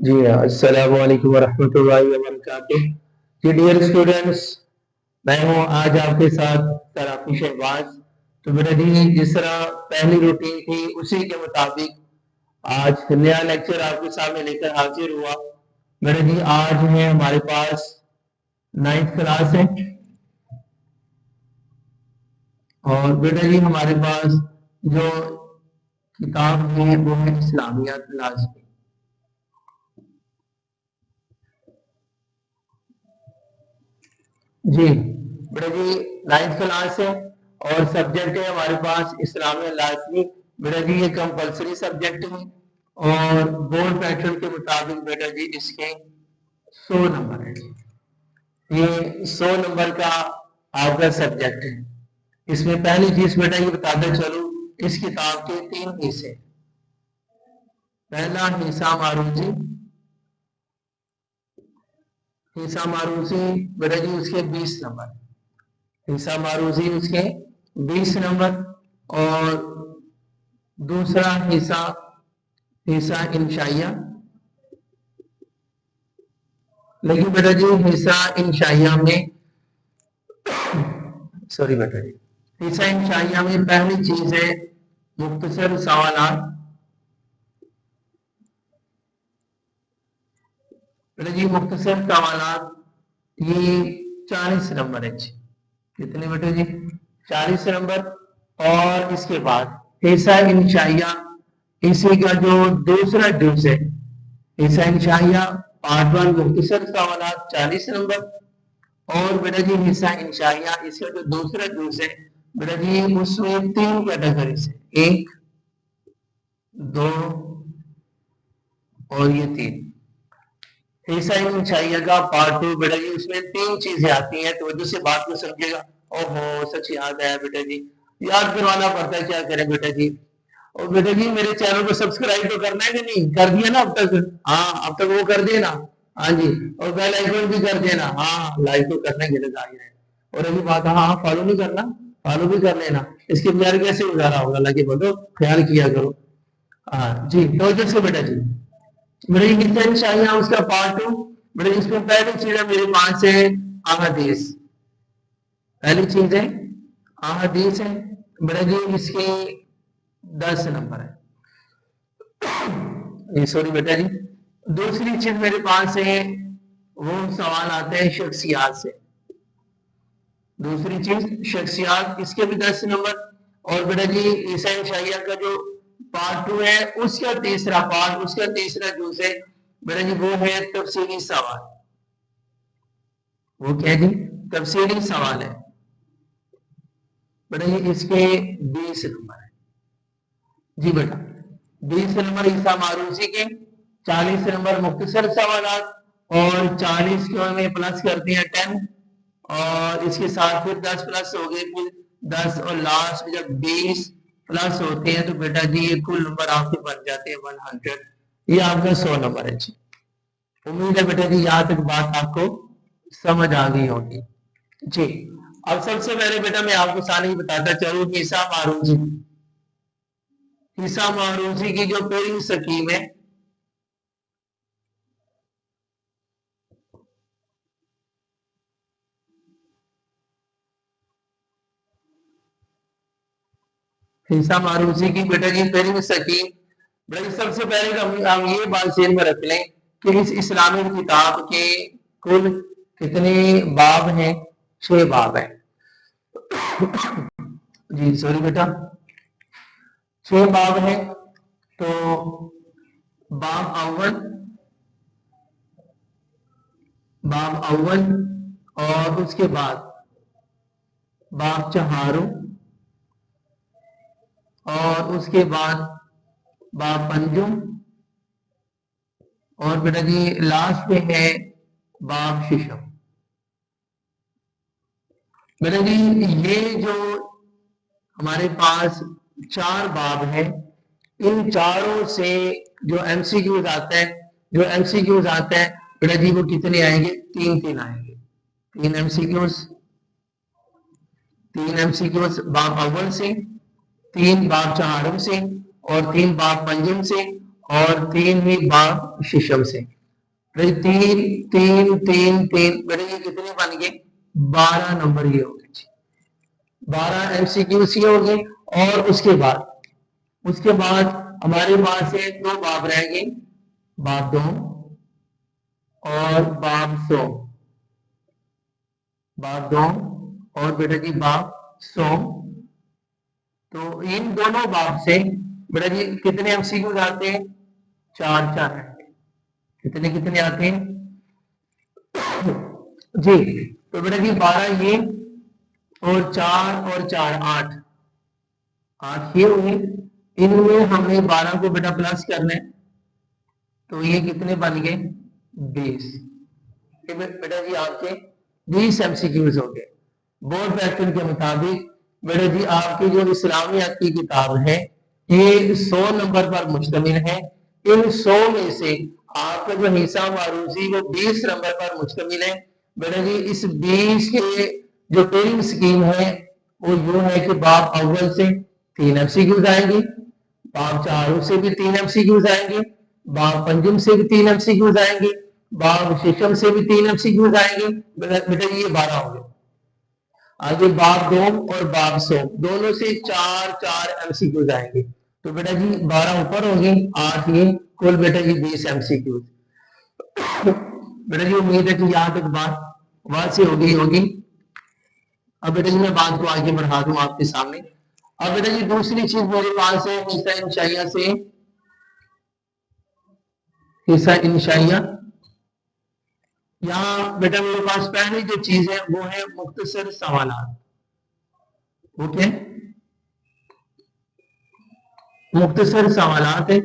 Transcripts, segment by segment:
जी हाँ, अस्सलामु अलैकुम वरहमतुल्लाहि वबरकातुह। जी डियर स्टूडेंट्स, मैं हूँ आज आपके साथ तराफी शहबाज। तो मेरा जी जिस तरह पहली रूटीन थी उसी के मुताबिक आज नया लेक्चर आपके सामने लेकर हाजिर हुआ। मेरा जी आज है हमारे पास 9th क्लास है और बेटा जी हमारे पास जो किताब है वो है इस्लामियात लाजमी। जी बेटा जी 9th क्लास है और सब्जेक्ट है हमारे पास इस्लामिया लाजमी। बेटा जी ये कंपलसरी सब्जेक्ट है और बोर्ड पैटर्न के मुताबिक बेटा जी इसके 100 नंबर है। ये 100 नंबर का आपका सब्जेक्ट है। इसमें पहली चीज बेटा ये बताता चलूं, इस किताब के 3 हिस्से। पहला हिस्सा मारूजी, हिस्सा मारूजी बेटा जी उसके 20 नंबर, हिस्सा मारूजी उसके 20 नंबर। और दूसरा हिस्सा हिस्सा इंशाइया, लेकिन बेटा जी हिस्सा इंशाइया में सॉरी बेटा जी हिस्सा इंशाइया में पहली चीज है मुख्तसर सवालात। बेटा जी मुख्तसर सवालात ये 40 नंबर है जी। कितने बेटे जी? 40 नंबर। और इसके बाद हिस्सा इंशाइया, इसी का जो दूसरा जुज है हिस्सा इंशाइया पार्ट 1 मुख्तसर सवालात 40 नंबर। और बेटा जी हिस्सा इंशाइया इसका जो दूसरा जुज है बेटा जी उसमें 3 कैटेगरीज है, 1 2 और ये 3। हिस्सा इंशाइया का पार्ट 2 बेटा जी उसमें 3 चीजें आती हैं, तो से बात को समझेगा। ओहो सच याद आया बेटा जी, याद करवाना पड़ता है, क्या करें बेटा जी। और बेटा जी मेरे चैनल को सब्सक्राइब तो करना है कि नहीं? कर दिया ना अब तक? हाँ अब तक वो कर दिए ना? हाँ जी। और बेल आइकन भी कर देना। हाँ लाइक तो करने के लिए जाहिर है। और अभी बात, हाँ फॉलो नहीं करना, फॉलो भी कर लेना। इसके बगैर कैसे गुजारा होगा, लगे बोलो ख्याल किया करो। हाँ जी तो जैसे बेटा जी मेरे हिस्सा चाहिए उसका पार्ट 2। मेरे इसमें पहली चीज है मेरे पास है अहादीस। पहली चीज है अहादीस है बेटा जी, इसके 10 नंबर है। सॉरी बेटा जी। दूसरी चीज मेरे पास है वो सवाल आते हैं शख्सियात से। दूसरी चीज शख्सियात, इसके भी 10 नंबर। और बेटा जी ईसा शाइया का जो पार्ट 2 है उसका तीसरा पार्ट, उसका तीसरा जुज है बेटा जी वो है तफसीली सवाल। वो क्या जी? तफसीली सवाल है बेटा जी, इसके 20 नंबर है जी बेटा। 20 नंबर ईसा मारूसी के, 40 नंबर मुख्तसर सवालात और 40 के में प्लस करते हैं 10 और इसके साथ फिर 10 प्लस हो गए कुल 10 और लास्ट में जब 20 प्लस होते हैं तो बेटा जी ये कुल नंबर आपके बन जाते हैं 100। ये आपका 100 नंबर है जी। उम्मीद है बेटा जी यहाँ तक बात आपको समझ आ गई होगी जी। अब सबसे पहले बेटा मैं आपको सारी बताता चलूं कि ईसा मारूजी, ईसा मारूजी की जो पेरिंग स्कीम है ईसा मारूजी की बेटा जी पेरिंग स्कीम, बेटा सबसे पहले हम ये बात जेल में रख लें कि इस इस्लामिक किताब के कुल कितने बाब हैं? 6 बाब हैं जी। सॉरी बेटा 6 बाब हैं। तो बाब अव्वल, बाब अव्वल और उसके बाद बाब चहारों और उसके बाद बाब पंजुम और बेटा जी लास्ट में है बाब शिशम। बेटा जी ये जो हमारे पास 4 बाब है, इन चारों से जो एमसीक्यूज आता है, जो एमसीक्यूज आता है बेटा जी वो कितने आएंगे? 3 आएंगे। 3 एमसीक्यूज, 3 एमसीक्यूज बाब अव्वल से, 3 बाब चहारम से और 3 बाब पंजम से और 3 ही बाब शिशम से। बेटा 3 3 3 3 बेटा ये कितने बन गए 12 नंबर ये हो गए जी 12 एमसीक्यू सी हो गए। और उसके बाद हमारे पास है दो बाब रह गए बाब 2 और बाब 100 बाब 2 और बेटा जी बाब 100। तो इन दोनों बाब से बेटा जी कितने एमसीक्यू आते हैं 4 4 कितने कितने आते हैं जी। तो बेटा जी 12 ये और 4 8 8 ये हुए। इनमें हमने 12 को बेटा प्लस करना है तो ये कितने बन गए 20। बेटा जी आपके 20 एमसीक्यूज हो गए। बोर्ड पैटर्न के मुताबिक बेटा जी आपकी जो इस्लामियात की किताब है ये 100 नंबर पर मुश्तमिल है। इन 100 में से आपका जो हिस्सा मारूजी वो 20 नंबर पर मुश्तमिल है। बेटा जी इस 20 के जो टेलिंग स्कीम है वो यूं है कि बाब अव्वल से 3 एमसीक्यूज आएंगे, बाब चारों से भी 3 एमसीक्यूज आएंगे, बाब पंजम से भी 3 एमसीक्यूज आएंगे, बाब शिशम से भी 3 एमसीक्यूज आएंगे। बेटा ये 12 हो गए। आगे बाब 2 और बाब 100 दोनों से 4 4 एमसीक्यूज आएंगे। तो बेटा जी 12 ऊपर होंगे 8 ये कुल बेटा जी 20 एमसीक्यूज। बेटा जी उम्मीद है कि यहाँ तक बात वहां से होगी। अब बेटा जी मैं बात को आगे बढ़ा दूं आपके सामने। अब बेटा जी दूसरी चीज मेरे पास है हिस्सा इंशाइया। यहाँ बेटा मेरे पास पहली जो चीज है वो है मुख्तसर सवालात। वो क्या मुख्तसर सवालात है।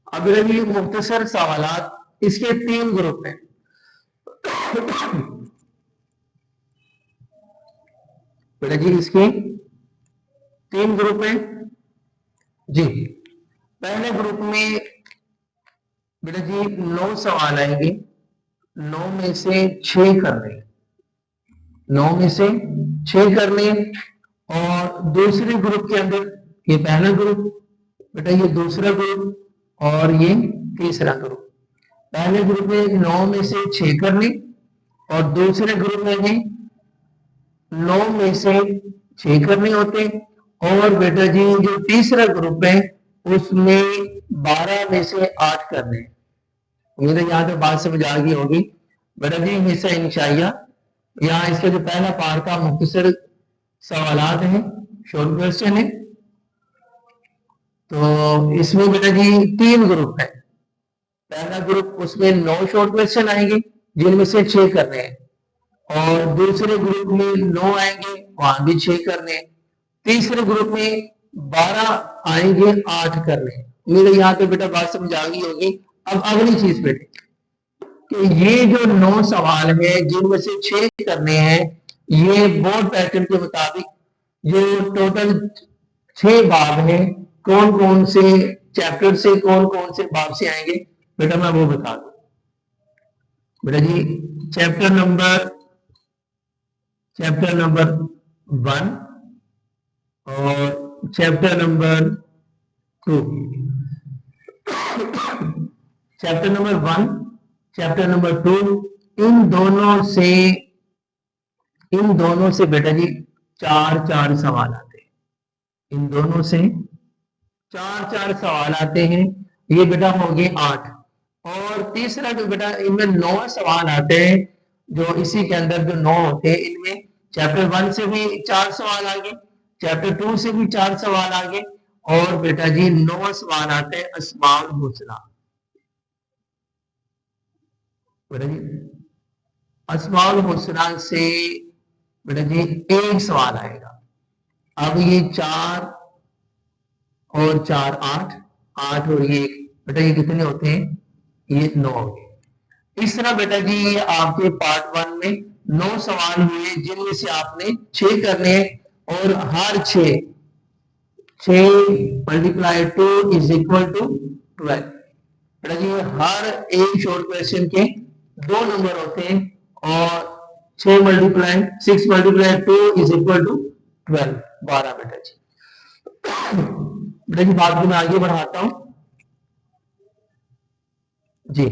अब बेटा जी मुख्तसर सवालात इसके 3 ग्रुप हैं। बेटा जी इसके 3 ग्रुप हैं जी। पहले ग्रुप में बेटा जी 9 सवाल आएंगे, 9 में से 6 करने, 9 में से 6 करने। और दूसरे ग्रुप के अंदर ये पहला ग्रुप बेटा ये दूसरा ग्रुप और ये तीसरा ग्रुप। पहले ग्रुप में 9 में से 6 करने और दूसरे ग्रुप में भी 9 में से 6 करने होते। और बेटा जी जो तीसरा ग्रुप है उसमें 12 में से 8 करने। उम्मीद है यहाँ तक बात समझ आ गई होगी। बेटा जी हिस्सा इंशाइया यहाँ इसका जो पहला पार्ट का मुख्तसर सवालात है शॉर्ट क्वेश्चन है। तो इसमें बेटा जी 3 ग्रुप है। पहला ग्रुप उसमें 9 शॉर्ट क्वेश्चन आएंगे जिनमें से 6 करने हैं और दूसरे ग्रुप में 9 आएंगे वहां भी 6 करने हैं। तीसरे ग्रुप में 12 आएंगे 8 करने हैं। मेरे यहाँ पे बेटा बात समझ आ गई होगी। अब अगली चीज बेटे कि ये जो 9 सवाल है जिनमें से 6 करने हैं ये बोर्ड पैटर्न के मुताबिक जो टोटल 6 बाब हैं कौन कौन से चैप्टर से कौन कौन से बाब से आएंगे बेटा मैं वो बता दूं। बेटा जी चैप्टर नंबर 1 और chapter number 2। Chapter number 1 chapter number 2 इन दोनों से बेटा जी 4 4 सवाल आते हैं। इन दोनों से 4 4 सवाल आते हैं। ये बेटा हो गए 8। और तीसरा जो बेटा इनमें 9 सवाल आते हैं जो इसी के अंदर जो 9 होते हैं इनमें चैप्टर 1 से भी 4 सवाल आ गए, चैप्टर 2 से भी 4 सवाल आ गए और बेटा जी 9 सवाल आते हैं अस्माउल हुस्ना। बेटा जी अस्माउल हुस्ना से बेटा जी 1 सवाल आएगा। अब ये 4 और 4 8 8 और ये बेटा ये कितने होते हैं ये 9 हो गए। इस तरह बेटा जी ये आपके पार्ट 1 में 9 सवाल हुए जिनमें से आपने 6 करने हैं और हर 6 मल्टीप्लाई 2 इज इक्वल टू 12। बेटा जी हर एक शॉर्ट क्वेश्चन के 2 नंबर होते हैं और 6 multiply 6 multiply 2 is equal to 12 12 बेटा जी। बेटा जी बात को मैं आगे बढ़ाता हूं जी।